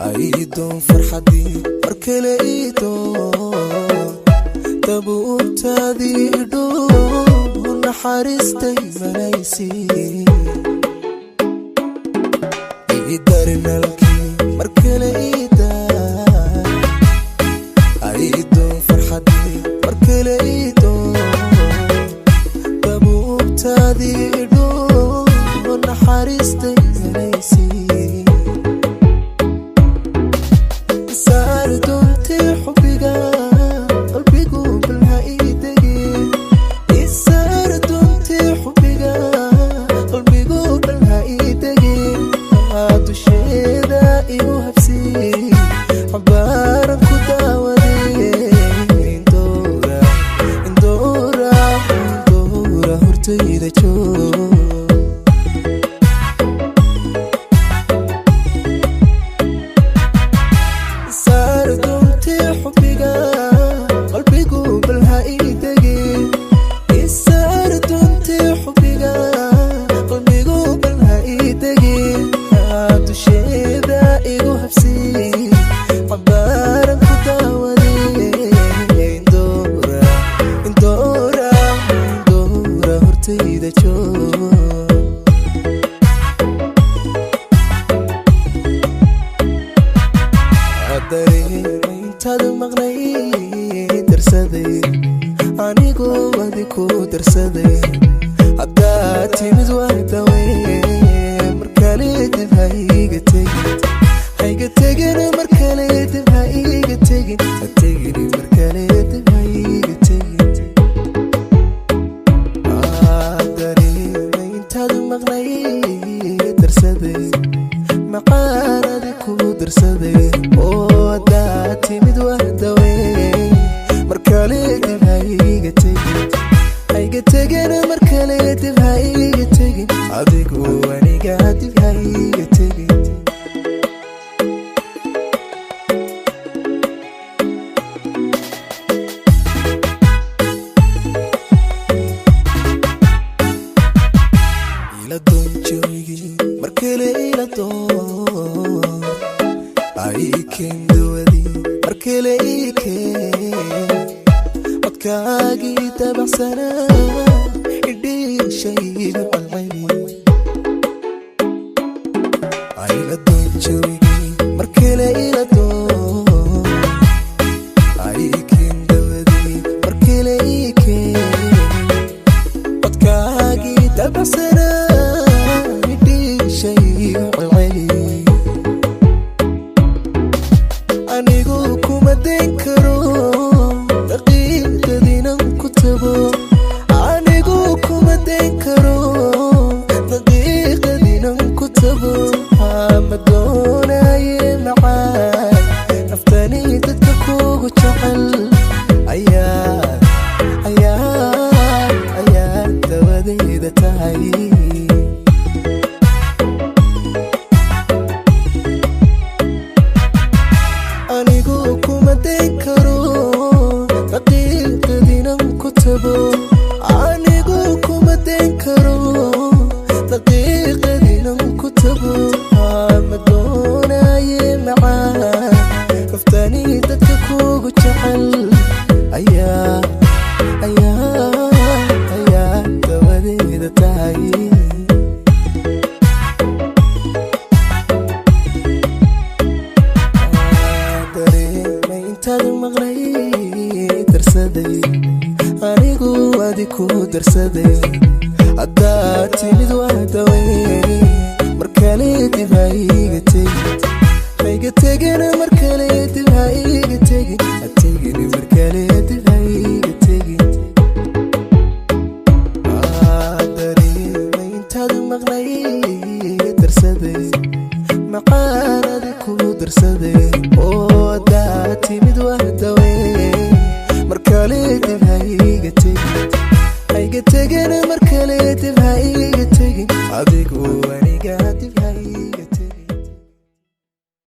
عيدون فرحتي مركليتو تبوت هذه دون حارستي منايسي يدارنا لكي مركليتا عيدون فرحتي مركليتو تبوت هذه دون حارستي منايسي anigu wadi ku darsaday hadda timid wada weyn markale dib hayga tagin markale dib hayga tagin markale dib hayga tagin dareemayntaad maqnay darsaday maqaanadi ku darsaday oo hadda timid wada weyn markale dib hayga tagin markale dib hayga tagin adigu aniga dib hayga tagin ila doon joogi markale ila doon ay kendwadi markale كاغي تبع سنة يدير شي بالعيني عيلة دون جوي مركلة إلى دون عيكين دودي مركلة إيكين كاغي تبع سنة يدير شي بالعيني أنيقو كوما دينكرو anigu kuma dayn karo daqiiqadiinan ku tago ma doonaye macaan naftani dadka kugu jecel ayaa dawadayda tahay anigu kuma dayn karo anigu kuma dayn karo daqiiqadiinan ku tago ma doonaye macaan naftani dadka kugu jecel ayaa dawadayda tahay dareemayntaad maqnay darsaday anigu wadi ku darsaday hadda timid wada weyn markale dib hayga tagin markale dib hayga tagin markale dib hayga tagin dareemayntaad maqnay darsaday maqaanadi ku darsaday oo hadda timid wada weyn markale dib hayga degana mar kale dib ha iga tegin adiga